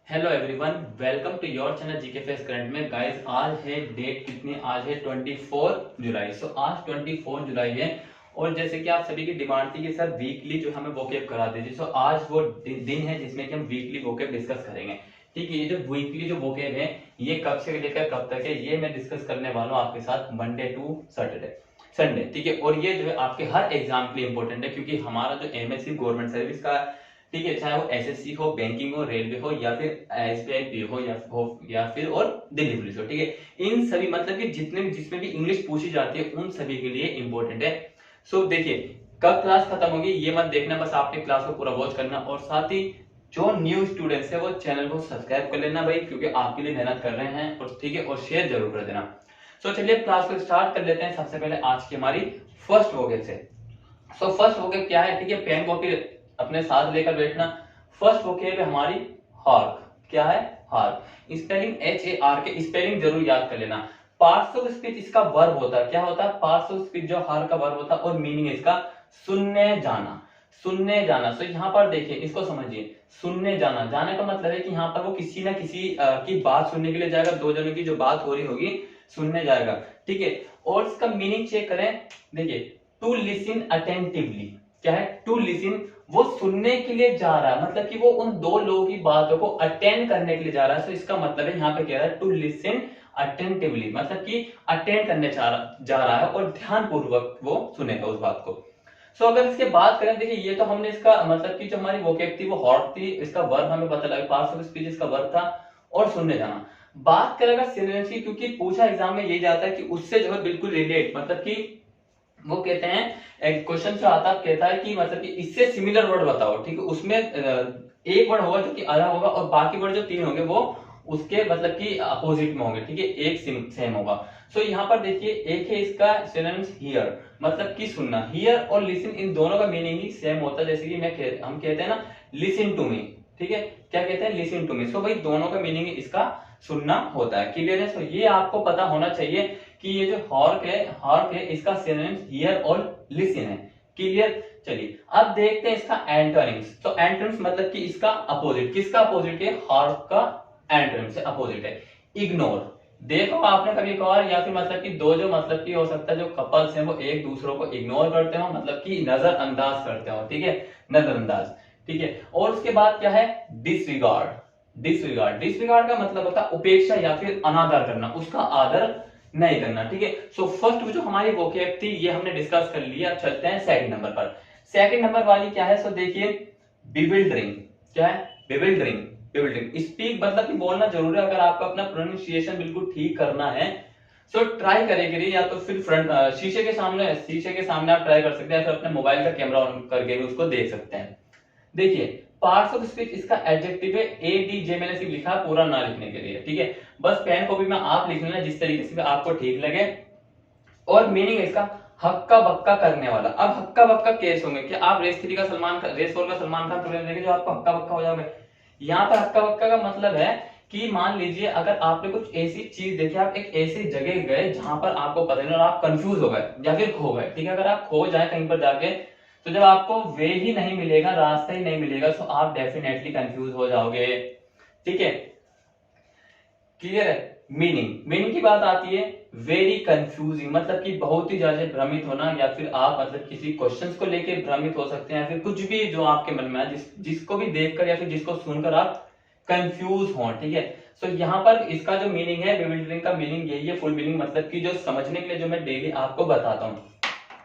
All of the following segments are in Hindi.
Hello everyone, welcome to your channel GK face current में। गाइस आज है डेट कितनी, आज है 24 जुलाई। सो आज 24 जुलाई है और जैसे कि आप सभी की डिमांड थी कि सर वीकली जो हमें वोकेब करा दीजिए। सो आज वो दिन है जिसमें कि हम वीकली वोकेब डिस्कस करेंगे। ठीक है, ये जो वीकली जो वोकेब है ये कब से लेकर कब तक है ये मैं डिस्कस करने वाला हूँ आपके साथ, मंडे टू सैटरडे संडे। ठीक है, और ये जो है आपके हर एग्जाम के लिए इंपॉर्टेंट है क्योंकि हमारा जो एमएससी गवर्नमेंट सर्विस का, ठीक है, चाहे वो एसएससी हो, बैंकिंग हो, रेलवे हो या फिर एसबीआई पीओ हो या फिर और दिल्ली पुलिस हो, ठीक है, इन सभी मतलब कि जितने भी जिसमें भी इंग्लिश पूछी जाती है उन सभी के लिए इंपॉर्टेंट है। सो देखिए, कब क्लास खत्म होगी ये मत देखना, बस आपने क्लास को पूरा वॉच करना और साथ ही जो न्यू स्टूडेंट्स है वो चैनल को सब्सक्राइब कर लेना भाई, क्योंकि आपके लिए मेहनत कर रहे हैं। और ठीक है, और शेयर जरूर कर देना। सो चलिए क्लास को स्टार्ट कर लेते हैं। सबसे पहले आज की हमारी फर्स्ट वोकेब से। सो फर्स्ट वोकेब क्या है, ठीक है, पेन कॉपी अपने साथ लेकर बैठना। फर्स्ट वोकेब है हमारी हार्क। क्या है? हार्क। स्पेलिंग HAR के स्पेलिंग जरूर याद कर लेना। पार्ट्स ऑफ स्पीच इसका वर्ब होता है। क्या होता है? पार्ट्स ऑफ स्पीच जो हार्क का वर्ब होता है और मीनिंग इसका सुनने जाना। सुनने जाना। सो यहाँ पर देखिए, इसको समझिए। सुनने जाना, जाने का मतलब है कि यहाँ पर वो किसी ना किसी की बात सुनने के लिए जाएगा। दो जनों की जो बात हो रही होगी सुनने जाएगा। ठीक है, और इसका मीनिंग चेक करें। देखिए, टू लिसन अटेंटिवली। क्या है? टू लिसन, वो सुनने के लिए जा रहा है, मतलब कि वो उन दो लोगों की बातों को अटेंड करने के लिए जा रहा है। तो इसका मतलब है यहाँ पे कह रहा है टू लिसन अटेंटिवली, मतलब कि अटेंड करने जा रहा है और ध्यान पूर्वक वो सुनेगा उस बात को। सो अगर इसके बात करें, देखिए ये तो हमने इसका मतलब कि जो हमारी वोकेब थी वो हॉट थी, इसका वर्ब हमें पता लगा, पार्ट्स ऑफ स्पीच इसका वर्ब था और सुनने जाना। बात करेगा सिनोनिम्स की, क्योंकि पूछा एग्जाम में यही जाता है कि उससे जो है बिल्कुल रिलेट, मतलब कि वो कहते हैं, एक क्वेश्चन जो आता कहता है कि मतलब कि इससे सिमिलर वर्ड बताओ। ठीक है, उसमें एक वर्ड होगा जो कि अलग होगा और बाकी वर्ड जो तीन होंगे वो उसके मतलब कि अपोजिट में होंगे। ठीक है, एक सेम होगा। सो यहाँ पर देखिए, एक है इसका सिनोनिम्स हियर, मतलब कि सुनना। हियर और लिसन इन दोनों का मीनिंग ही सेम होता है। जैसे कि हम कहते हैं ना लिसन टू मी। ठीक है, क्या कहते हैं? Listen to me. सो भाई दोनों का मीनिंग इसका सुनना होता है। क्लियर है? सो ये आपको पता होना चाहिए कि ये जो हॉर्क है इसका सिनोनिम्स हियर और लिसन है। क्लियर? चलिए अब देखते हैं इसका एंटोनिम्स। तो एंटोनिम्स मतलब कि इसका अपोजिट। किसका अपोजिट है? हॉर्क का एंटोनिम्स से अपोजिट है इग्नोर। देखो आपने कभी कभार, या फिर मतलब कि दो जो मतलब कि हो सकता है जो कपल्स हैं वो एक दूसरों को इग्नोर करते हो, मतलब कि नजरअंदाज करते हो। ठीक है, नजरअंदाज। ठीक है, और उसके बाद क्या है? डिसरिगार्ड। डिसरिगार्ड का मतलब होता है उपेक्षा या फिर अनादर करना, उसका आदर नहीं करना। ठीक है, सो फर्स्ट जो हमारी वोकेब थी ये हमने डिस्कस कर लिया। अब चलते हैं सेकंड नंबर पर। सेकंड नंबर वाली क्या है? सो देखिए, बिविल्डरिंग। क्या है? बिविल्डरिंग। बिविल्डरिंग स्पीक मतलब कि बोलना जरूरी है। अगर आपको अपना प्रोनाउंसिएशन बिल्कुल ठीक करना है सो ट्राई करेंगे, या तो फिर फ्रंट शीशे के सामने आप ट्राई कर सकते हैं, फिर अपने मोबाइल का कैमरा ऑन करके भी उसको देख सकते हैं। देखिए, पार्ट्स ऑफ स्पीच इसका एडजेक्टिव है ADJ, मैंने सिर्फ लिखा पूरा ना लिखने के लिए। ठीक है, बस पेन कॉपी में आप लिख लेना जिस तरीके से आपको ठीक लगे। और मीनिंग है इसका हक्का बक्का करने वाला। अब हक्का बक्का केस होंगे कि आप रेस 4 का सलमान खान फिल्म देखें जो आपको हक्का बक्का हो जाओगे। यहाँ पर हक्का बक्का का मतलब है कि मान लीजिए अगर आपने कुछ ऐसी चीज देखी, आप एक ऐसी जगह गए जहां पर आपको पता नहीं और आप कंफ्यूज हो गए या फिर खो गए। ठीक है, अगर आप खो जाए कहीं पर जाके तो जब आपको वे ही नहीं मिलेगा, रास्ता ही नहीं मिलेगा, तो आप डेफिनेटली कंफ्यूज हो जाओगे। ठीक है, क्लियर है? मीनिंग की बात आती है वेरी कंफ्यूजिंग, मतलब कि बहुत ही ज्यादा भ्रमित होना, या फिर आप मतलब किसी क्वेश्चंस को लेके भ्रमित हो सकते हैं, या फिर कुछ भी जो आपके मन में है जिसको भी देखकर या फिर जिसको सुनकर आप कंफ्यूज हो। ठीक है, सो यहाँ पर इसका जो मीनिंग है, बेविल्डरिंग का मीनिंग यही है, फुल मीनिंग, मतलब कि जो समझने के लिए जो मैं डेली आपको बताता हूँ।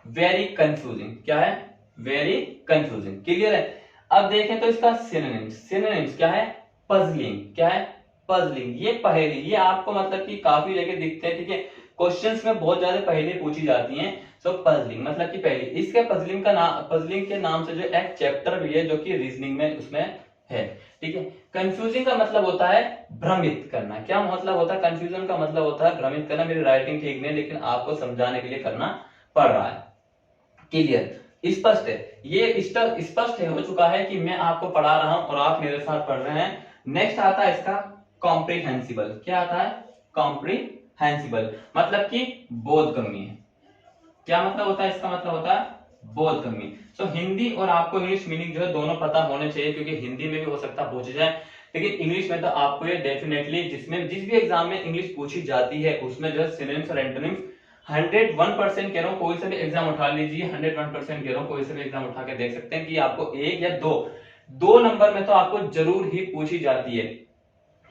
Very confusing. क्या है? Very confusing. क्लियर है? अब देखें तो इसका सिनोनिम्स क्या है? पजलिंग। क्या है? पजलिंग। ये पहेली, ये आपको मतलब कि काफी जगह दिखते हैं। ठीक है, क्वेश्चंस में बहुत ज्यादा पहेली पूछी जाती हैं। सो पजलिंग मतलब कि पहेली। इसके पजलिंग के नाम से जो एक चैप्टर भी है जो कि रीजनिंग में उसमें है। ठीक है, कंफ्यूजिंग का मतलब होता है भ्रमित करना। क्या मतलब होता है? कंफ्यूजन का मतलब होता है भ्रमित करना। मेरी राइटिंग ठीक नहीं, लेकिन आपको समझाने के लिए करना पड़ रहा है। क्लियर? स्पष्ट है? ये स्पष्ट है, हो चुका है कि मैं आपको पढ़ा रहा हूं और आप मेरे साथ पढ़ रहे हैं। नेक्स्ट आता है इसका कॉम्प्रिहेंसिबल। क्या आता है? कॉम्प्रिहेंसिबल मतलब कि बोधगम्य। क्या मतलब होता है? इसका मतलब होता है बोधगम्य। सो हिंदी और आपको इंग्लिश मीनिंग जो है दोनों पता होने चाहिए, क्योंकि हिंदी में भी हो सकता है पूछ जाए, लेकिन इंग्लिश में तो आपको ये डेफिनेटली जिसमें जिस भी एग्जाम में इंग्लिश पूछी जाती है उसमें जो सिनोनिम्स और एंटोनिम्स 101% कह रहा हूँ, कोई से भी एग्जाम उठा लीजिए, 101% कह रहा हूँ, कोई से भी एग्जाम उठा के देख सकते हैं कि आपको एक या दो नंबर में तो आपको जरूर ही पूछी जाती है।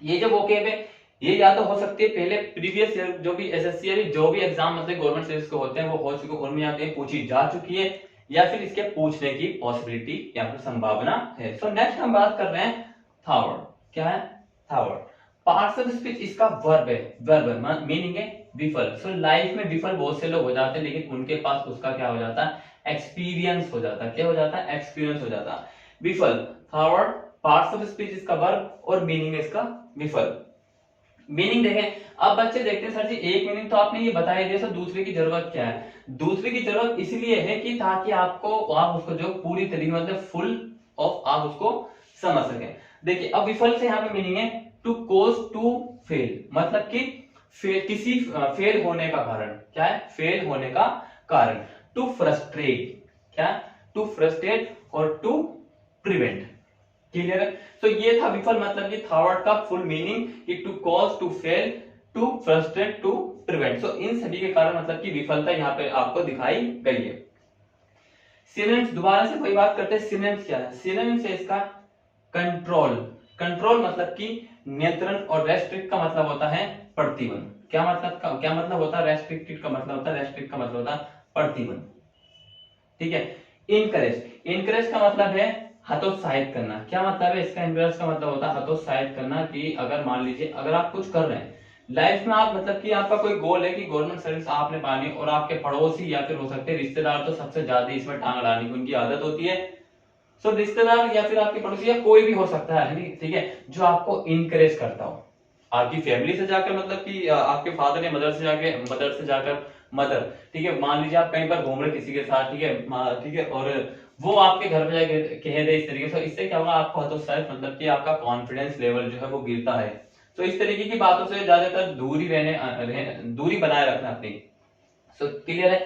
ये जो वोकेब है ये या तो हो सकती है पहले प्रीवियस ईयर जो भी एसएससी या जो भी एग्जाम मतलब गवर्नमेंट सर्विस के होते हैं वो हो चुके, उनमें यहाँ पे पूछी जा चुकी है या फिर इसके पूछने की पॉसिबिलिटी या फिर संभावना है। सो नेक्स्ट हम बात कर रहे हैं थावर्ड। क्या है थावर्ड? पार्ट्स ऑफ स्पीच इसका वर्ब है, वर्ब मीनिंग है विफल। सो लाइफ में विफल बहुत से लोग हो जाते हैं लेकिन उनके पास उसका क्या हो जाता है, एक्सपीरियंस हो जाता है। क्या हो जाता है? एक्सपीरियंस हो जाता है। विफल थावर्ड, पार्ट्स ऑफ स्पीच इसका वर्ब और मीनिंग है इसका विफल। मीनिंग देखें, अब बच्चे देखते हैं सर जी एक मीनिंग तो आपने ये बता ही दिया, सर दूसरे की जरूरत क्या है? दूसरे की जरूरत इसलिए है कि ताकि आपको आप उसको जो पूरी तरीके मतलब फुल ऑफ आप उसको समझ सकें। देखिए अब विफल से यहाँ पे मीनिंग है टू कोज टू फेल, मतलब कि किसी फेल होने का कारण। क्या है? फेल होने का कारण। टू फ्रस्ट्रेट, क्या? टू फ्रस्ट्रेट और टू प्रिवेंट। क्लियर है? तो ये था विफल मतलब कि थावर्ड का फुल मीनिंग कि to cause, to fail, to frustrate, to prevent. So इन सभी के कारण मतलब कि विफलता यहाँ पे आपको दिखाई गई है। सिनोनिम्स दोबारा से कोई बात करते हैं, सिनोनिम्स क्या है? सिनोनिम्स है इसका कंट्रोल। कंट्रोल मतलब कि नियंत्रण और रेस्ट्रिक्ट का मतलब होता है प्रतिबंध। क्या मतलब होता है? रेस्ट्रिक्टेड का मतलब होता है, रेस्ट्रिक्ट का मतलब होता है प्रतिबंध। ठीक है। इनकरेज, इनकरेज का मतलब है हतोत्साहित करना। क्या मतलब है इसका? इनकरेज का मतलब होता है हतोत्साहित करना। कि अगर मान लीजिए अगर आप कुछ कर रहे हैं लाइफ में, आप मतलब कि आपका कोई गोल है कि गवर्नमेंट सर्विस आपने पानी, और आपके पड़ोसी या फिर हो सकते हैं रिश्तेदार तो सबसे ज्यादा इसमें टांग अड़ाने की उनकी आदत होती है। सो रिश्तेदार या फिर आपके पड़ोसी या कोई भी हो सकता है, ठीक है, जो आपको इनकरेज करता हो आपकी फैमिली से जाकर, मतलब कि आपके फादर या मदर से जाकर मदर, ठीक है, मान लीजिए आप कहीं पर घूम रहे किसी के साथ, ठीक है, ठीक है, और वो आपके घर पे जाके कह दे इस तरीके से, इससे क्या होगा? आपको हतोत्साहित मतलब कि आपका कॉन्फिडेंस लेवल जो है वो गिरता है। तो इस तरीके की बातों से ज्यादातर दूरी बनाए रखना अपनी। सो क्लियर है?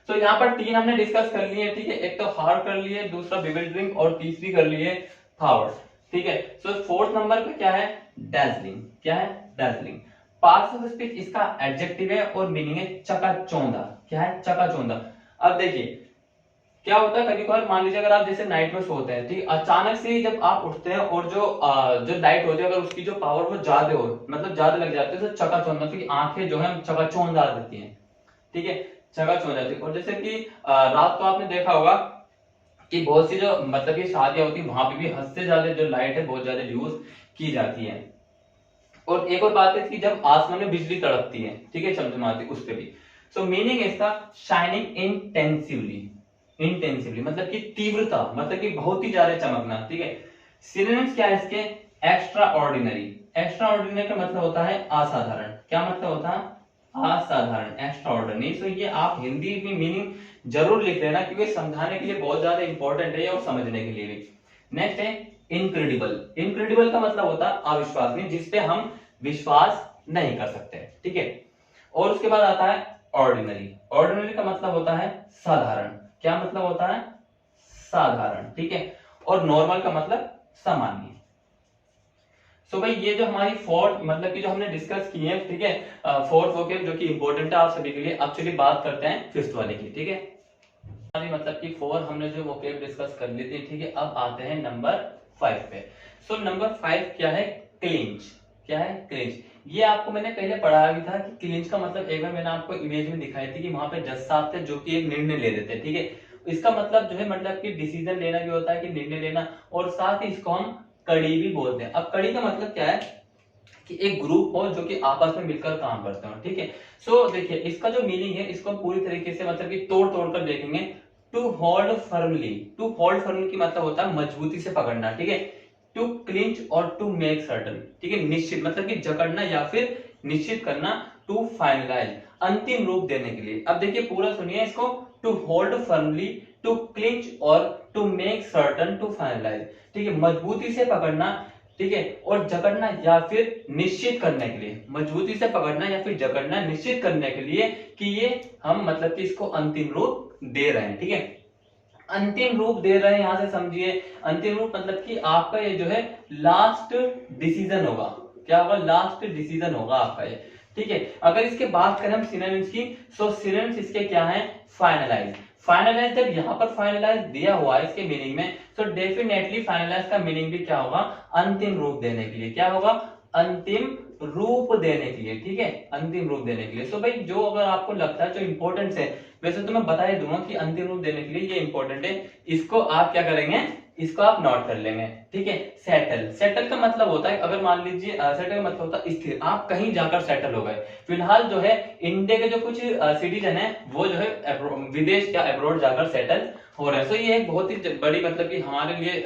तो यहाँ पर तीन हमने डिस्कस कर लिए, ठीक है, एक तो हार्ड कर लिए, दूसरा बिविल्डरिंग और तीसरी कर लिए थावर्ड। ठीक है। सो फोर्थ नंबर पे क्या है? डैज़लिंग। क्या है? डैज़लिंग। पार्ट्स ऑफ स्पीच इसका एडजेक्टिव है और मीनिंग है चकाचौंधा। क्या है? चकाचौंधा। अब देखिए क्या होता है कभी कभार, मान लीजिए अगर आप जैसे नाइट में सोते हैं, ठीक, अचानक से जब आप उठते हैं और जो लाइट होती है अगर उसकी जो पावर वो ज्यादा हो, मतलब ज्यादा लग जाती है, तो चकाचौंध मतलब कि आंखें जो है चकाचौंध आ जाती हैं। ठीक है, चकाचौंध जाती है। और जैसे कि रात को आपने देखा होगा कि बहुत सी जो मतलब कि शादियां होती है वहां पे भी हद से ज्यादा जो लाइट है बहुत ज्यादा यूज की जाती है। और एक और बात है कि जब आसमान में बिजली तड़पती है, ठीक है, चमचमाती, उस पे भी। सो मीनिंग इसका शाइनिंग इंटेंसिवली। इंटेंसिवली मतलब कि तीव्रता, मतलब कि बहुत ही ज्यादा चमकना। ठीक है। सिनोनिम्स क्या है इसके? Extra ordinary. एक्स्ट्रा ऑर्डिनरी का मतलब होता है असाधारण। क्या मतलब होता है? असाधारण, एक्स्ट्रा ऑर्डिनरी। तो ये आप हिंदी में मीनिंग जरूर लिख लेना क्योंकि समझाने के लिए बहुत ज्यादा इंपॉर्टेंट है और समझने के लिए भी। नेक्स्ट है इनक्रेडिबल। इनक्रेडिबल का मतलब होता है अविश्वसनीय, जिसपे हम विश्वास नहीं कर सकते। ठीक है। और उसके बाद आता है ऑर्डिनरी। ऑर्डिनरी का मतलब होता है साधारण। क्या मतलब होता है? साधारण। ठीक है। और नॉर्मल का मतलब सामान्य। सो भाई ये जो हमारी फोर्थ मतलब कि जो हमने डिस्कस की है, ठीक है, फोर्थ वोकेब जो कि इंपॉर्टेंट है आप सभी के लिए। अब चलिए बात करते हैं फिफ्थ वाले की। ठीक है, मतलब कि फोर हमने जो वोकेब डिस्कस कर ली थी। ठीक है, अब आते हैं नंबर 5 पे। सो नंबर 5 क्या है? क्लिंच। क्या है? क्लिंच। ये आपको मैंने पहले पढ़ाया भी था कि क्लिंच का मतलब एक बार मैंने आपको इमेज में दिखाई थी कि वहां पे जज साहब थे जो कि एक निर्णय ले देते हैं। ठीक है, इसका मतलब जो है मतलब कि डिसीजन लेना भी होता है कि निर्णय लेना, और साथ ही इसको हम कड़ी भी बोलते हैं। अब कड़ी का मतलब क्या है कि एक ग्रुप हो जो कि आपस में मिलकर काम करते हो। ठीक है। सो देखिए इसका जो मीनिंग है इसको हम पूरी तरीके से मतलब कि तोड़ तोड़ कर देखेंगे। To hold firmly. To hold firmly की मतलब होता है मजबूती से पकड़ना। ठीक है। टू क्लिंच और टू मेक सर्टन। ठीक है, निश्चित मतलब कि जकड़ना या फिर निश्चित करना। टू फाइनलाइज, अंतिम रूप देने के लिए। अब देखिए पूरा सुनिए इसको। To hold firmly, to clinch और to make certain, to finalise. ठीक है, मजबूती से पकड़ना, ठीक है, और जकड़ना या फिर निश्चित करने के लिए। मजबूती से पकड़ना या फिर जकड़ना निश्चित करने के लिए कि ये हम मतलब कि इसको अंतिम रूप दे रहे हैं। ठीक है, अंतिम रूप दे रहे हैं, यहां से समझिए अंतिम रूप मतलब कि आपका ये जो है लास्ट डिसीजन होगा। क्या होगा? लास्ट डिसीजन होगा आपका ये। ठीक है, अगर इसके बात करें हम सिनोनिम्स की, तो सिनोनिम्स इसके क्या है? फाइनलाइज। फाइनलाइज जब यहाँ पर फाइनलाइज दिया हुआ है इसके मीनिंग में, तो डेफिनेटली फाइनलाइज का मीनिंग भी क्या होगा? अंतिम रूप देने के लिए। क्या होगा? अंतिम रूप देने के लिए। ठीक है, अंतिम रूप देने के लिए। सो भाई जो अगर आपको लगता है जो इंपॉर्टेंट है, वैसे तो मैं बता ही दूंगा कि अंतिम रूप देने के लिए ये इंपॉर्टेंट है, इसको आप क्या करेंगे? इसको आप नोट कर लेंगे। ठीक है, सेटल। सेटल का मतलब होता है, अगर मान लीजिए सेटल का मतलब होता है स्थिर, आप कहीं जाकर सेटल हो गए। फिलहाल जो है इंडिया के जो कुछ सिटीजन है वो जो है विदेश या अब्रॉड जाकर सेटल हो रहे हैं। सो ये एक बहुत ही बड़ी मतलब कि हमारे लिए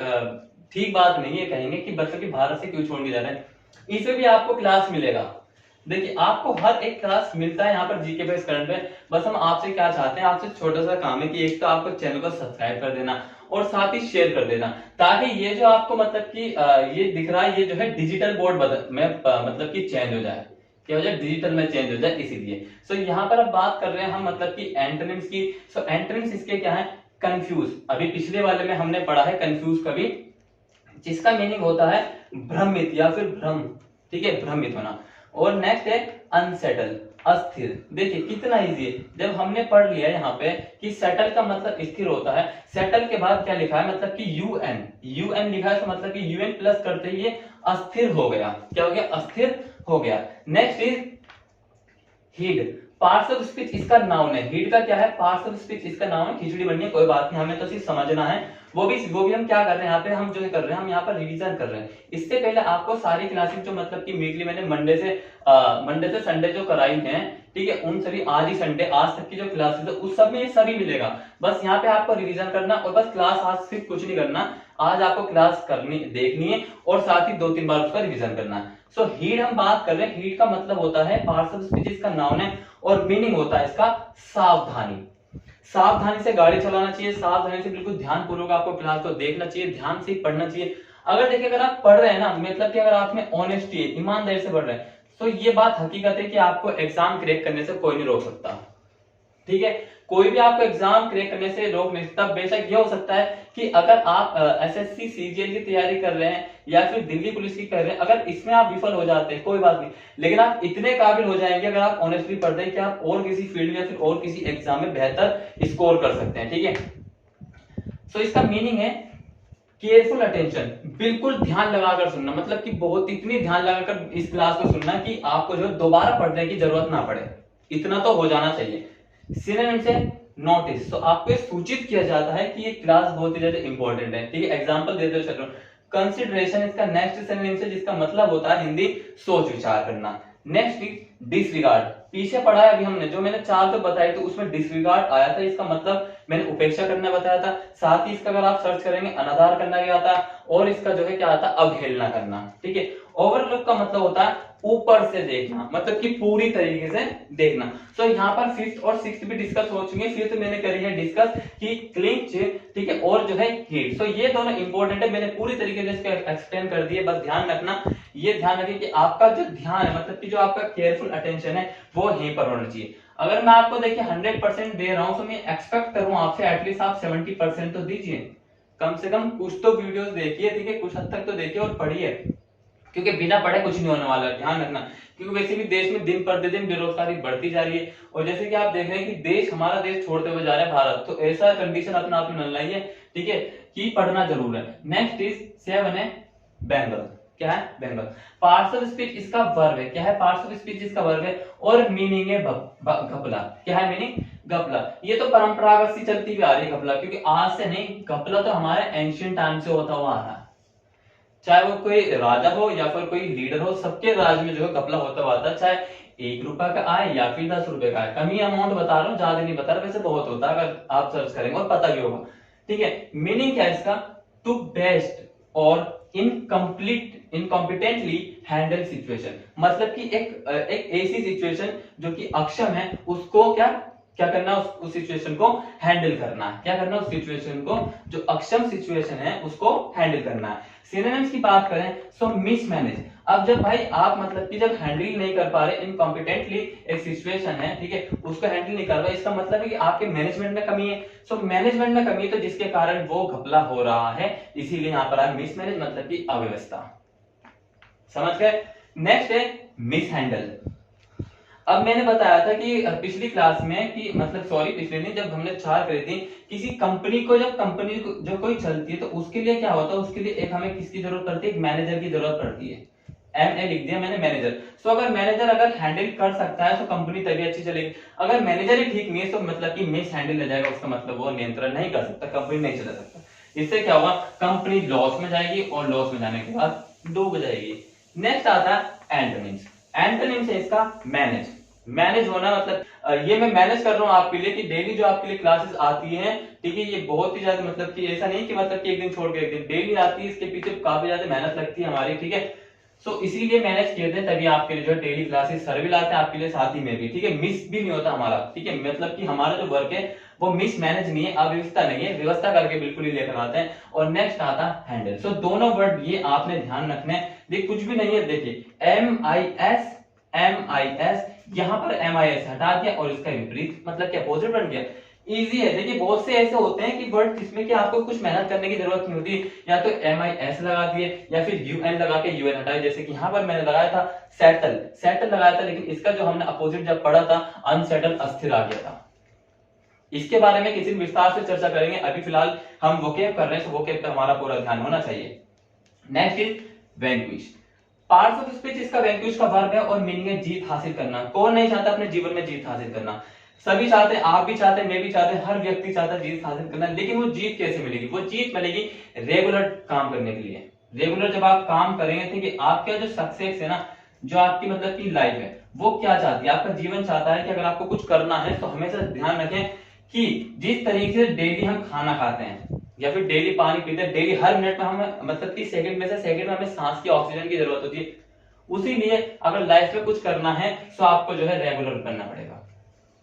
ठीक बात नहीं है, कहेंगे कि बच्चों की भारत से क्यों छोड़ के जा रहे हैं। इसमें भी आपको क्लास मिलेगा। देखिए आपको हर एक क्लास मिलता है यहाँ पर जीके बेस करंट में। बस हम आपसे क्या चाहते हैं, आपसे छोटा सा काम है कि एक तो आपको चैनल को सब्सक्राइब कर देना और साथ ही शेयर कर देना, ताकि ये जो आपको मतलब कि ये दिख रहा है ये जो है डिजिटल बोर्ड में मतलब कि चेंज हो जाए। क्या हो जाए? डिजिटल में चेंज हो जाए, इसीलिए। सो यहाँ पर अब बात कर रहे हैं हम मतलब कि एंटोनिम्स की। सो एंटोनिम्स इसके क्या है? कंफ्यूज। अभी पिछले वाले में हमने पढ़ा है कंफ्यूज कभी, जिसका मीनिंग होता है भ्रमित या फिर भ्रम। ठीक है, भ्रमित होना। और नेक्स्ट है अनसेटल, अस्थिर। देखिए कितना इजी है, जब हमने पढ़ लिया यहाँ पे कि सेटल का मतलब स्थिर होता है, सेटल के बाद क्या लिखा है? मतलब कि यूएन, यूएन लिखा है, तो मतलब कि यूएन प्लस करते ही ये अस्थिर हो गया। क्या हो गया? अस्थिर हो गया। Next is heed, parts of speech इसका नाउन है। हीड का क्या है? पार्ट्स ऑफ स्पीच इसका नाउन है। खिचड़ी बननी है, कोई बात नहीं, हमें तो सिर्फ समझना है। वो भी हम क्या कर रहे हैं यहाँ पे? हम जो कर रहे हैं, हम यहाँ पर रिवीजन कर रहे हैं। इससे पहले आपको सारी क्लासेस जो मतलब कि वीकली मैंने मंडे से संडे जो कराई हैं, ठीक है, उन सभी आज ही संडे आज तक की जो क्लासेस है उस सब में ये सभी मिलेगा। बस यहाँ पे आपको रिवीजन करना और बस क्लास आज सिर्फ कुछ नहीं करना, आज आपको क्लास करनी देखनी है और साथ ही 2-3 बार उसका रिवीजन करना है। सो हीड हम बात कर रहे हैं, हीड का मतलब होता है पार्ट्स ऑफ स्पीच इसका नाउन है और मीनिंग होता है इसका सावधानी। सावधानी से गाड़ी चलाना चाहिए, सावधानी से बिल्कुल ध्यान पूर्वक आपको क्लास को देखना चाहिए, ध्यान से पढ़ना चाहिए। अगर देखिए अगर आप पढ़ रहे हैं ना, मतलब कि अगर आप में ऑनेस्टी है, ईमानदारी से पढ़ रहे हैं, तो ये बात हकीकत है कि आपको एग्जाम क्रैक करने से कोई नहीं रोक सकता। ठीक है, कोई भी आपको एग्जाम क्रैक करने से रोक नहीं सकता। बेशक ये हो सकता है कि अगर आप एसएससी सीजीएल की तैयारी कर रहे हैं या फिर दिल्ली पुलिस की कर रहे हैं, अगर इसमें आप विफल हो जाते हैं कोई बात नहीं, लेकिन आप इतने काबिल हो जाएंगे अगर आप ऑनेस्टली पढ़ते हैं कि आप और किसी फील्ड में या फिर और किसी एग्जाम में बेहतर स्कोर कर सकते हैं। ठीक है, सो इसका मीनिंग है केयरफुल अटेंशन, बिल्कुल ध्यान लगाकर सुनना, मतलब कि बहुत इतनी ध्यान लगाकर इस क्लास को सुनना कि आपको जो दोबारा पढ़ने की जरूरत ना पड़े, इतना तो हो जाना चाहिए। सिनोनिम से नोटिस, तो आपको ये सूचित किया जाता है कि ये क्लास बहुत ही ज्यादा इंपॉर्टेंट है। ठीक है, एग्जांपल देते चल रहा हूं। कंसिडरेशन इसका नेक्स्ट सिनोनिम से, जिसका मतलब होता है हिंदी सोच विचार करना। नेक्स्ट डिसरिगार्ड, पीछे पढ़ा है अभी हमने, जो मैंने 4 तो बताई तो उसमें डिसरिगार्ड आया था, इसका मतलब मैंने उपेक्षा करना बताया था। साथ ही इसका अगर आप सर्च करेंगे अनादर करना क्या आता है, और इसका जो है क्या आता है? अवहेलना करना। ठीक है, ओवरलुक का मतलब होता है ऊपर से देखना, मतलब कि पूरी तरीके से देखना। तो यहाँ पर 5th और 6th भी डिस्कस हो चुके हैं। 5th मैंने करी है डिस्कस कि क्लिंच, ठीक है, और जो है हीट। तो ये दोनों इंपॉर्टेंट है, मैंने पूरी तरीके से इसको एक्सप्लेन कर दिए। बस ध्यान रखना, ये ध्यान रखिए कि आपका जो ध्यान है, मतलब कि जो आपका केयरफुल अटेंशन है, वो यहीं पर होना चाहिए। अगर मैं आपको देखिए 100% दे रहा हूं, तो मैं एक्सपेक्ट करूं आपसे एटलीस्ट आप 70% तो दीजिए। कम से कम कुछ तो वीडियोस देखिए, ठीक है, कुछ हद तक तो देखिए और पढ़िए, क्योंकि बिना पढ़े कुछ नहीं होने वाला है, ध्यान रखना। क्योंकि वैसे भी देश में दिन प्रतिदिन बेरोजगारी बढ़ती जा रही है, और जैसे कि आप देख रहे हैं कि देश, हमारा देश छोड़ते हुए जा रहा है भारत, तो ऐसा कंडीशन अपने आप में न लाइए, ठीक है, कि पढ़ना जरूर है। नेक्स्ट इज 7 है बेंगल। क्या है? बेंगल। पार्ट्स ऑफ स्पीच इसका वर्ब है। क्या है? पार्ट्स ऑफ स्पीच इसका वर्ब है, और मीनिंग है घपला। क्या है मीनिंग? घपला। ये तो परंपरागत सी चलती हुई आ रही है घपला, क्योंकि आज से नहीं, घपला तो हमारे एंशियंट टाइम से होता हुआ आ रहा है। चाहे वो कोई राजा हो या फिर कोई लीडर हो, सबके राज में जो है घपला होता हुआ आता है, चाहे 1 रुपए का आए या फिर 10 रुपए का आए। कम ही अमाउंट बता रहा हूँ, ज्यादा नहीं बता रहा, वैसे बहुत होता है, अगर आप सर्च करेंगे और पता भी होगा। ठीक है, मीनिंग क्या है इसका? टू बेस्ट और इनकॉम्पिटेंटली हैंडल सिचुएशन, मतलब कि एक ऐसी सिचुएशन जो कि अक्षम है, उसको क्या करना, उस सिचुएशन को हैंडल करना है। क्या करना? उस सिचुएशन को, जो अक्षम सिचुएशन है उसको हैंडल करना है। सिनोनिम्स की बात करें सो मिसमैनेज। अब जब भाई आप मतलब कि जब हैंडल नहीं कर पा रहे इनकॉम्पिटेंटली एक सिचुएशन है, ठीक है, उसको हैंडल नहीं कर रहा, इसका मतलब है कि आपके मैनेजमेंट में कमी है। सो मैनेजमेंट में कमी है तो जिसके कारण वो घपला हो रहा है, इसीलिए यहाँ पर है मिसमैनेज मतलब कि अव्यवस्था। समझ गए। नेक्स्ट है मिसहैंडल। अब मैंने बताया था कि पिछली क्लास में कि मतलब सॉरी पिछले नहीं, जब हमने चार करी थी, किसी कंपनी को जब कंपनी जो कोई चलती है तो उसके लिए क्या होता है, उसके लिए एक हमें किसकी जरूरत पड़ती है, एक मैनेजर की जरूरत पड़ती है। MA लिख दिया मैंने मैनेजर। सो अगर मैनेजर अगर हैंडल कर सकता है तो कंपनी तभी अच्छी चलेगी। अगर मैनेजर ही ठीक नहीं है तो मतलब कि मिस हैंडल हो जाएगा, उसका मतलब वो नियंत्रण नहीं कर सकता, कंपनी नहीं चला सकता। इससे क्या होगा, कंपनी लॉस में जाएगी और लॉस में जाने के बाद डूब जाएगी। नेक्स्ट आता है एंटोनिम्स। एंटोनिम्स है इसका मैनेज। मैनेज होना मतलब ये मैं मैनेज कर रहा हूं आपके लिए कि डेली जो आपके लिए क्लासेस आती हैं, ठीक है, ये बहुत ही ज्यादा मतलब कि ऐसा नहीं कि मतलब कि एक दिन छोड़ के एक दिन, डेली आती है, इसके पीछे काफी ज्यादा मेहनत लगती है हमारी, ठीक है। सो इसीलिए मैनेज किए थे, तभी आपके लिए जो डेली क्लासेस सर भी लाते हैं आपके लिए साथ ही में भी, ठीक है, मिस भी नहीं होता हमारा, ठीक है, मतलब कि हमारा जो वर्क है वो मिस मैनेज नहीं है, अव्यवस्था नहीं है, व्यवस्था करके बिल्कुल ही लेकर आते हैं। और नेक्स्ट आता है हैंडल। सो दोनों वर्ड ये आपने ध्यान रखने, देखिए कुछ भी नहीं है, देखिए MIS यहां पर MIS हटा दिया और इसका विपरीत मतलब क्या अपोजिट बन गया। इजी है। देखिए बहुत से ऐसे होते हैं कि वर्ड जिसमें कि आपको कुछ मेहनत करने की जरूरत नहीं होती, या तो MIS लगा दिए या फिर UN लगा के UN हटाए, जैसे कि यहाँ पर मैंने लगाया था सेटल, सेटल लगाया था, लेकिन इसका जो हमने अपोजिट जब पढ़ा था अनसेटल, अस्थिर आ गया था। इसके बारे में किसी विस्तार से चर्चा करेंगे, अभी फिलहाल हम वोकेब कर रहे हैं, वोकेब पर हमारा पूरा ध्यान होना चाहिए। Next is vanquish. Parts of speech इसका वैंक्विश का वर्ब है और मीनिंग है जीत हासिल करना। कौन नहीं चाहता अपने जीवन में जीत हासिल करना, सभी चाहते हैं, आप भी चाहते हैं, मैं भी चाहते हैं, हर व्यक्ति चाहता है जीत हासिल करना। लेकिन वो जीत कैसे मिलेगी, वो जीत मिलेगी रेगुलर काम करने के लिए। रेगुलर जब आप काम करेंगे, ठीक है, आपका जो सक्सेस है ना, जो आपकी मतलब की लाइफ है, वो क्या चाहती है, आपका जीवन चाहता है कि अगर आपको कुछ करना है तो हमेशा ध्यान रखें कि जिस तरीके से डेली हम खाना खाते हैं या फिर डेली पानी पीते हैं, डेली हर मिनट में हमें मतलब कि सेकंड में से सेकंड में हमें सांस की ऑक्सीजन की जरूरत होती है, उसी लिए अगर लाइफ में कुछ करना है तो आपको जो है रेगुलर करना पड़ेगा।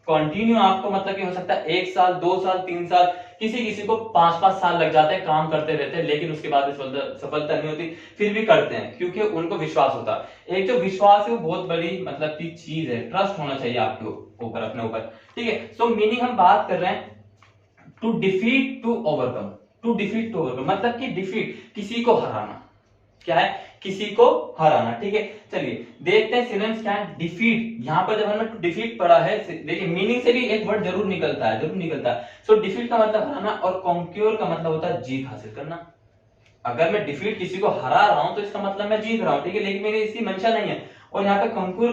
कंटिन्यू आपको मतलब कि हो सकता है 1 साल 2 साल 3 साल, किसी किसी को 5-5 साल लग जाते हैं काम करते रहते हैं, लेकिन उसके बाद सफलता नहीं होती, फिर भी करते हैं क्योंकि उनको विश्वास होता है। एक जो विश्वास है वो बहुत बड़ी मतलब की चीज है, ट्रस्ट होना चाहिए आपके ऊपर, अपने ऊपर, ठीक है। सो मीनिंग हम बात कर रहे हैं to defeat to overcome. To defeat to overcome मतलब कि डिफीट किसी को हराना, क्या है, किसी को हराना, ठीक है। चलिए देखते हैं सिनोनिम्स क्या है। डिफीट, यहां पर जब हमने टू डिफीट पढ़ा है, देखिए मीनिंग से भी एक वर्ड जरूर निकलता है, जरूर निकलता है। सो डिफीट का मतलब हराना और कॉन्क्योर का मतलब होता है जीत हासिल करना। अगर मैं डिफीट किसी को हरा रहा हूं तो इसका मतलब मैं जीत रहा हूं, ठीक है, लेकिन मेरी इसकी मंशा नहीं है। और यहाँ पे कॉन्क्योर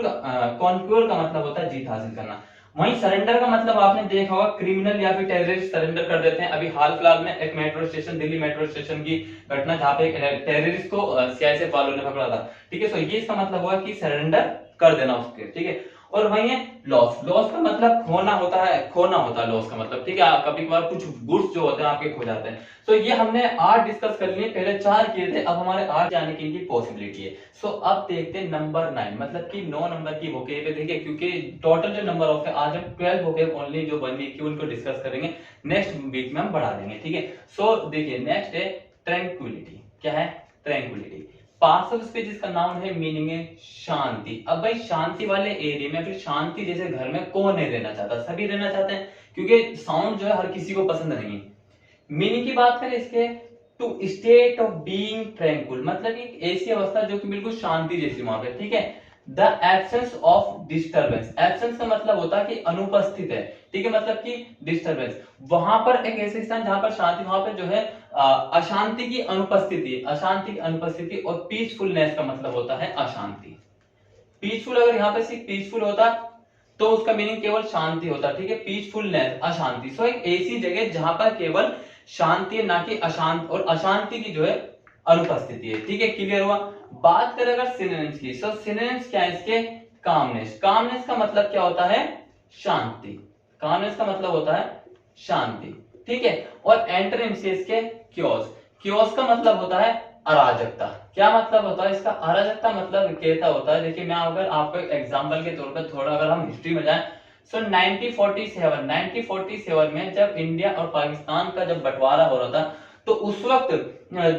का मतलब होता है जीत हासिल करना। वहीं सरेंडर का मतलब आपने देखा होगा, क्रिमिनल या फिर टेररिस्ट सरेंडर कर देते हैं। अभी हाल फिलहाल में एक metro station, Delhi metro station की घटना जहां पे एक टेररिस्ट को सीआईएसएफ वालों ने पकड़ा था, ठीक है। सो ये इसका मतलब हुआ कि सरेंडर कर देना उसके, ठीक है। और वही है लॉस। लॉस का मतलब खोना होता है, खोना होता है लॉस का मतलब, ठीक है। कभी कभार कुछ गुड्स जो होते हैं आपके खो जाते हैं। तो ये हमने 8 डिस्कस कर लिए, पहले 4 किए थे, अब हमारे 8 जाने की इनकी पॉसिबिलिटी है। सो अब देखते हैं नंबर 9 मतलब कि 9 नंबर की वोकेब पे, देखिए क्योंकि टोटल जो नंबर ऑफ है आज हम 12 वोकेब ओनली जो 1 वीक की उनको डिस्कस करेंगे, नेक्स्ट वीक में हम बढ़ा देंगे, ठीक है। सो देखिए नेक्स्ट है ट्रैंक्विलिटी। क्या है, ट्रैंक्विलिटी। पार्ट्स ऑफ स्पीच इसका नाउन है, मीनिंग है शांति। अब भाई शांति वाले एरिया में, फिर शांति जैसे घर में कौन नहीं रहना चाहता, सभी रहना चाहते हैं, क्योंकि साउंड जो है हर किसी को पसंद नहीं है। मीनिंग की बात करें इसके, to state of being tranquil मतलब एक ऐसी अवस्था जो कि बिल्कुल शांति जैसी वहां पे, ठीक है। The absence of disturbance. Absence का मतलब होता है कि अनुपस्थित है, ठीक है, मतलब कि डिस्टर्बेंस, वहां पर एक ऐसे स्थान जहां पर शांति, वहां पर जो है अशांति की अनुपस्थिति, अशांति की अनुपस्थिति। और पीसफुलनेस का मतलब होता है अशांति। पीसफुल, अगर यहाँ पे सिर्फ पीसफुल होता तो उसका मीनिंग केवल शांति होता, ठीक है। पीसफुलनेस अशांति। सो एक ऐसी जगह जहां पर केवल शांति ना कि अशांत, और अशांति की जो है अनुपस्थिति है, ठीक है। क्लियर हुआ। बात करें अगर सिनोनिम्स की, सो सिनोनिम्स क्या है इसके, कामनेस। कामनेस का मतलब क्या होता है, शांति। कामनेस का मतलब होता है शांति, ठीक है। और एंटोनिम्स इसके क्योस। क्योस का मतलब होता है अराजकता। क्या मतलब होता है इसका, अराजकता मतलब कैसा होता है, देखिए मैं अगर आपको एग्जांपल के तौर पर थोड़ा अगर हम हिस्ट्री में जाएं, सो 1947 में जब इंडिया और पाकिस्तान का जब बंटवारा हो रहा था, तो उस वक्त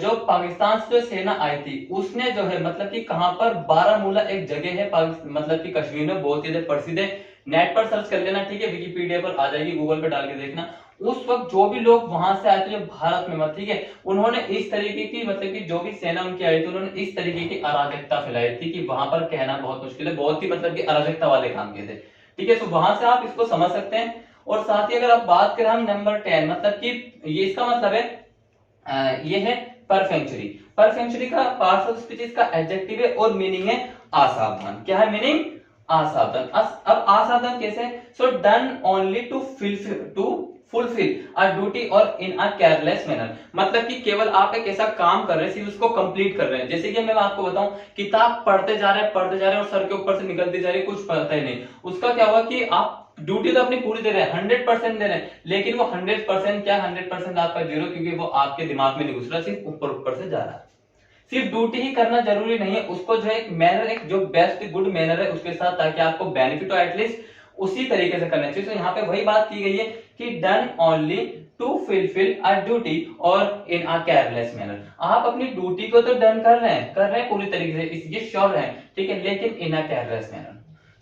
जो पाकिस्तान से जो सेना आई थी उसने जो है मतलब कि कहां पर, बारामूला एक जगह है मतलब कि कश्मीर में, बहुत ही प्रसिद्ध है, नेट पर सर्च कर लेना, ठीक है, विकिपीडिया पर आ जाएगी, गूगल पर डाल के देखना। उस वक्त जो भी लोग वहां से आए थे जो भारत में, मत ठीक है, उन्होंने इस तरीके की मतलब कि जो भी सेना उनकी आई थी उन्होंने इस तरीके की अराजकता फैलाई थी कि वहां पर कहना बहुत मुश्किल है, बहुत ही मतलब कि अराजकता वाले काम किए थे, ठीक है। तो वहां से आप इसको समझ सकते हैं। और साथ ही अगर आप बात करें हम नंबर 10, मतलब कि ये इसका मतलब है ये है परफेक्चुरी। परफेक्चुरी का पार्ट्स ऑफ स्पीच इसका एडजेक्टिव है और मीनिंग है असावधान। क्या है मीनिंग? असावधान। अब असावधान कैसे? So done only to fulfil a duty और इन अ केयरलेस मैनर, मतलब कि केवल आप एक ऐसा काम कर रहे हैं, सिर्फ उसको कंप्लीट कर रहे हैं। जैसे कि मैं आपको बताऊं, किताब पढ़ते जा रहे हैं और सर के ऊपर से निकलती जा रही है, कुछ पता ही नहीं। उसका क्या हुआ कि आप ड्यूटी तो अपनी पूरी दे रहे हैं, 100% दे रहे हैं, लेकिन वो 100% क्या, 100% आपका जीरो, क्योंकि वो आपके दिमाग में नहीं घुस रहा, सिर्फ ऊपर ऊपर से जा रहा है। सिर्फ ड्यूटी ही करना जरूरी नहीं है, उसको जो है एक मैनर, एक जो बेस्ट गुड मैनर है उसके साथ, ताकि आपको बेनिफिट हो एटलीस्ट उसी तरीके से करना चाहिए। तो यहाँ पे वही बात की गई है कि done only to fulfil a duty और इन अ केयरलेस मैनर। आप अपनी ड्यूटी को तो डन कर रहे हैं पूरी तरीके से, ये श्योर है, ठीक है, लेकिन इन अ केयरलेस मैनर।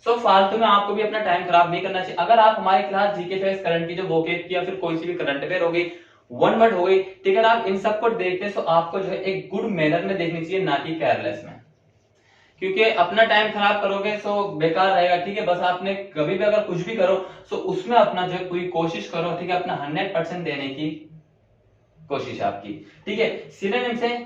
सो फालतू में आपको भी अपना टाइम खराब नहीं करना चाहिए। अगर आप हमारी क्लास जीके फेस करंट की जो वोकेट की या फिर कोई सी भी करंट अफेयर हो गई, वन वर्ड हो गई, ठीक है, आप इन सबको देखते हैं तो आपको जो है एक गुड मैनर में देखनी चाहिए, ना कि केयरलेस में, क्योंकि अपना टाइम खराब करोगे तो बेकार रहेगा, ठीक है। बस आपने कभी भी अगर कुछ भी करो तो उसमें अपना जो है पूरी कोशिश करो, ठीक है, अपना 100% देने की कोशिश आपकी, ठीक है। सिनोनिम्स है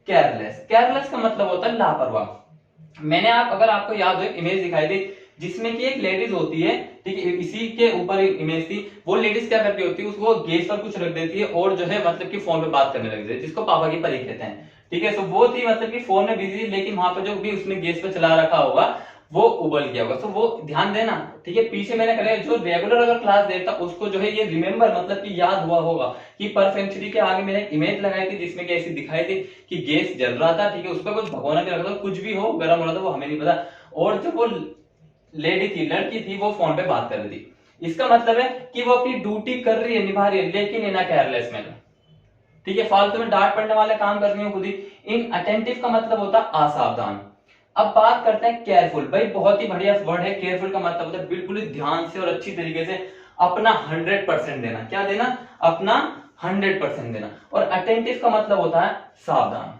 केयरलेस। केयरलेस का मतलब होता है लापरवाह। मैंने अगर आपको याद हो, इमेज दिखाई दी जिसमें कि एक लेडीज होती है, ठीक है, इसी के ऊपर एक इमेज थी। वो लेडीज क्या करती होती है, उसको गैस पर कुछ रख देती है और जो है मतलब कि फोन पे बात करने लगती है, जिसको पापा की परी कहते हैं, ठीक है। तो वो थी मतलब कि फोन में बिजी, लेकिन वहां पर जो भी उसने गैस पे चला रखा होगा वो उबल गया होगा। तो वो ध्यान देना, ठीक है। पीछे मैंने करे जो रेगुलर अगर क्लास देखता उसको जो है ये रिमेंबर मतलब कि याद हुआ होगा कि परफेक्चुरी के आगे मैंने एक इमेज लगाई थी जिसमें कि ऐसी दिखाई थी कि गैस जल रहा था, ठीक है, उस पर कुछ भगोना भी रखा था, कुछ भी हो गर्म हो रहा था, वो हमें नहीं पता। और जो वो लड़की थी वो फोन पे बात कर रही थी। इसका मतलब है कि वो अपनी ड्यूटी कर रही है, निभा रही है, लेकिन इन केयरलेस मैनर, ठीक है। फालतू में डांट पड़ने वाले काम कर रही हो खुद ही। इन अटेंटिव का मतलब होता है असावधान। अब बात करते हैं केयरफुल। भाई बहुत ही बढ़िया वर्ड है केयरफुल, का मतलब होता है बिल्कुल ही ध्यान से और अच्छी तरीके से अपना 100% देना। क्या देना? अपना 100% देना। और अटेंटिव का मतलब होता है सावधान।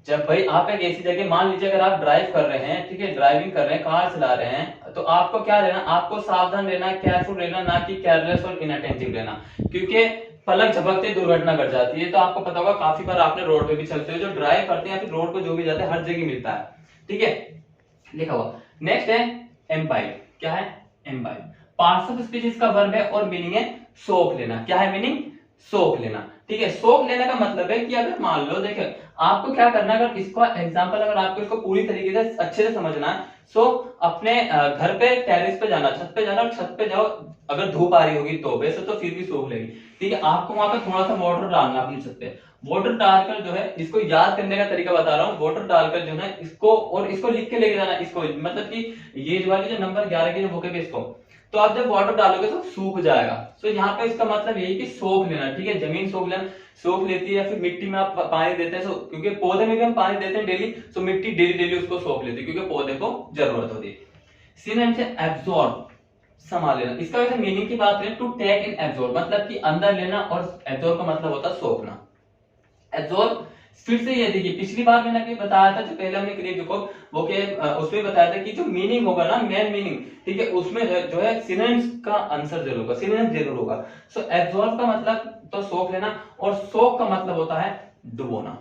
जब भाई आप एक ऐसी जगह, मान लीजिए अगर आप ड्राइव कर रहे हैं, ठीक है, ड्राइविंग कर रहे हैं, कार चला रहे हैं, तो आपको क्या रहना, आपको सावधान रहना, केयरफुल रहना, ना कि केयरलेस और इनअटेंटिव रहना। क्योंकि पलक झपकते दुर्घटना घट जाती है। तो आपको पता होगा, काफी बार आपने रोड पे भी चलते हो, जो ड्राइव करते हैं या फिर रोड पे जो भी जाते हैं, हर जगह मिलता है, ठीक है, लिखा हुआ। नेक्स्ट है एम्बाइब। क्या है? एम्बाइब। पार्ट्स ऑफ स्पीच इसका वर्ब है और मीनिंग है सोख लेना। क्या है मीनिंग? सोख लेना, ठीक है। सोख लेने का मतलब है कि अगर मान लो, देखिए आपको क्या करना है, अगर इसका एग्जांपल, अगर आपको इसको पूरी तरीके से अच्छे से समझना है, सो अपने घर पे टेरेस पे जाना, छत पे जाना, और छत पे जाओ, अगर धूप आ रही होगी तो वैसे तो फिर भी सूख लेगी, ठीक है। आपको वहां पे थोड़ा सा वाटर डालना अपनी छत पे। वाटर डालकर जो है, इसको याद करने का तरीका बता रहा हूँ, वाटर डालकर जो है इसको, और इसको लिख के लेके जाना, इसको मतलब कि ये वाली जो नंबर 11 की जो बुक है इसको, तो आप जब वाटर डालोगे तो सूख जाएगा। तो यहाँ पे इसका मतलब यही कि सोख लेना, ठीक है, जमीन सोख लेना, सोख लेती है, या फिर मिट्टी में आप पानी देते हैं, क्योंकि पौधे में भी हम पानी देते हैं डेली, तो मिट्टी डेली डेली उसको सोख लेती है, क्योंकि पौधे को जरूरत होती है। सिनोनिम से एब्जॉर्ब, समा लेना। इसका वैसे मीनिंग की बात करें, टू टेक इन एब्जॉर्ब, मतलब कि अंदर लेना, और एब्जॉर्ब का मतलब होता है सोखना। एब्जॉर्ब, फिर से ये देखिए, पिछली बार मैंने आपको बताया था, जो पहले हमने क्रिएट को वो के उसमें बताया था कि जो मीनिंग होगा ना, मेन मीनिंग, ठीक है, उसमें जो है सिनोनिम्स का आंसर जरूर होगा, सिनोनिम जरूर होगा। सो एब्जॉर्ब का मतलब तो सोख लेना, और सोख का मतलब होता है डुबोना।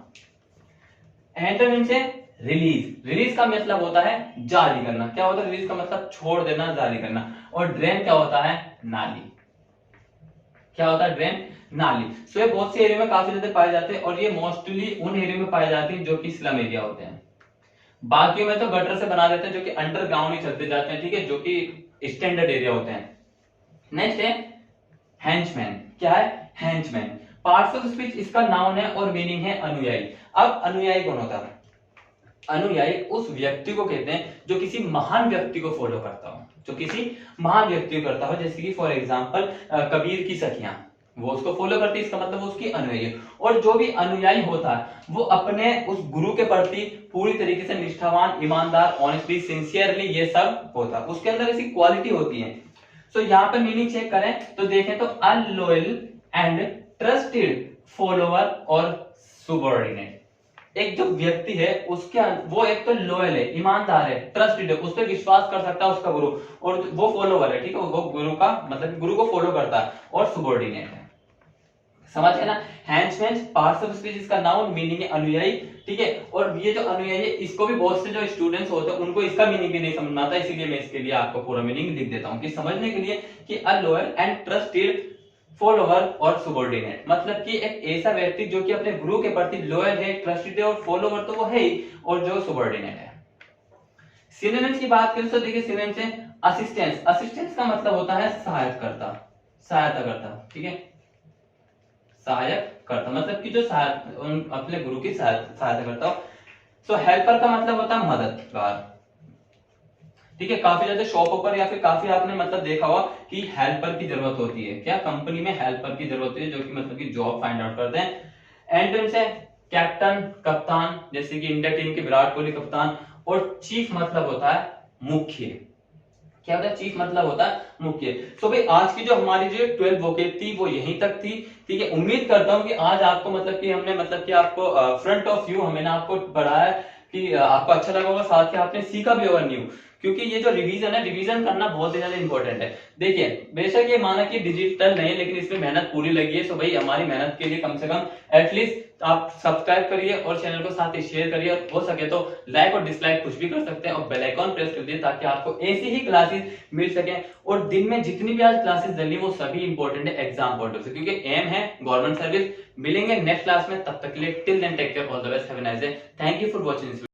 एंटोनिम से रिलीज। रिलीज का मतलब होता है जारी करना। क्या होता है रिलीज का मतलब? छोड़ देना, जारी करना। और ड्रेन क्या होता है? नाली। क्या होता है? ड्रेन, नाली। सो ये बहुत से एरिया में काफी ज्यादा पाए जाते हैं, और ये मोस्टली उन एरिया में पाए जाते हैं जो कि स्लम एरिया होते हैं। बाकी में तो गटर से बना देते हैं, जो कि अंडरग्राउंड ही चलते जाते हैं, ठीक है, जो कि स्टैंडर्ड एरिया होते हैं। नेक्स्ट है हैंचमैन। क्या है? हैंचमैन। पार्ट्स ऑफ स्पीच इसका नाउन है और मीनिंग है अनुयायी। अब अनुयायी कौन होता है? अनुयायी उस व्यक्ति को कहते हैं जो किसी महान व्यक्ति को फॉलो करता हो, जो किसी महान व्यक्ति को करता हो, जैसे कि फॉर एग्जांपल कबीर की सखियां, वो उसको फॉलो करती है, इसका मतलब वो उसकी अनुयायी है। और जो भी अनुयायी होता है वो अपने उस गुरु के प्रति पूरी तरीके से निष्ठावान, ईमानदार, ऑनेस्टली, सिंसियरली, ये सब होता है, उसके अंदर ऐसी क्वालिटी होती है। सो यहाँ पे मीनिंग चेक करें तो देखें तो अनलॉयल एंड ट्रस्टेड फॉलोअर और सुबॉर्डिनेट। एक जो व्यक्ति है उसके वो एक तो लॉयल है, ईमानदार है, ट्रस्टेड है, उस पर विश्वास कर सकता है उसका गुरु, और वो फॉलोवर है, ठीक है, वो गुरु का मतलब गुरु को फॉलो करता है, और सुबॉर्डिनेट है। समझ गए ना। हैंड्समैन पार्ट्स ऑफ स्पीच, इसका नाउन मीनिंग है अनुयायी, ठीक है। और ये जो अनुयायी है इसको भी बहुत से जो स्टूडेंट्स होते हैं उनको इसका मीनिंग भी नहीं समझ में आता, इसीलिए मैं इसके लिए आपको पूरा मीनिंग लिख देता हूं कि समझने के लिए कि अ लॉयल एंड ट्रस्टेड फॉलोवर और सुबॉर्डिनेट, मतलब कि एक ऐसा व्यक्ति जो कि अपने गुरु के प्रति लॉयल है, ट्रस्टेड है, और फॉलोवर तो वो है ही, और जो सुबॉर्डिनेट है। सिनोनिम्स की बात करें तो देखिए सिनोनिम्स है असिस्टेंस। असिस्टेंस का मतलब होता है सहायता करता, सहायता करता, ठीक है, सहायक करता, मतलब कि जो अपने गुरु की सहायता करता हो। सो हेल्पर का मतलब होता है मददगार, ठीक है। काफी ज्यादा शॉपों पर या फिर काफी आपने मतलब देखा होगा कि हेल्पर की जरूरत होती है, क्या कंपनी में हेल्पर की जरूरत होती है, जो कि मतलब कि जॉब फाइंड आउट करते हैं। एंट्रेंस है कैप्टन, कप्तान, जैसे कि इंडिया टीम के विराट कोहली कप्तान। और चीफ मतलब होता है मुख्य, क्या होता है, चीफ मतलब होता है मुख्य। सो भाई आज की जो हमारी जो 12 वोकेब थी वो यहीं तक थी, ठीक है। उम्मीद करता हूं कि आज आपको मतलब कि हमने मतलब कि आपको फ्रंट ऑफ व्यू हमने आपको पढ़ाया कि आपको अच्छा लगा होगा, साथ ही आपने सीखा भी होगा न्यू, क्योंकि ये जो रिवीजन है, रिवीजन करना बहुत ही ज्यादा इंपॉर्टेंट है। देखिए बेशक ये माना कि डिजिटल नहीं है, लेकिन इसमें मेहनत पूरी लगी है। सो भाई हमारी मेहनत के लिए कम से कम एटलीस्ट आप सब्सक्राइब करिए और चैनल को साथ ही शेयर करिए, और हो सके तो लाइक और डिसलाइक कुछ भी कर सकते हैं, और बेल आइकॉन प्रेस कर दिए ताकि आपको ऐसी ही क्लासेस मिल सके। और दिन में जितनी भी आज क्लासेस चली वो सभी इंपॉर्टेंट है एग्जाम पॉइंट ऑफ से, क्योंकि एम है गवर्नमेंट सर्विस। मिलेंगे नेक्स्ट क्लास में, तब तक के लिए till then take care, all the best, have a nice day, thank you for watching.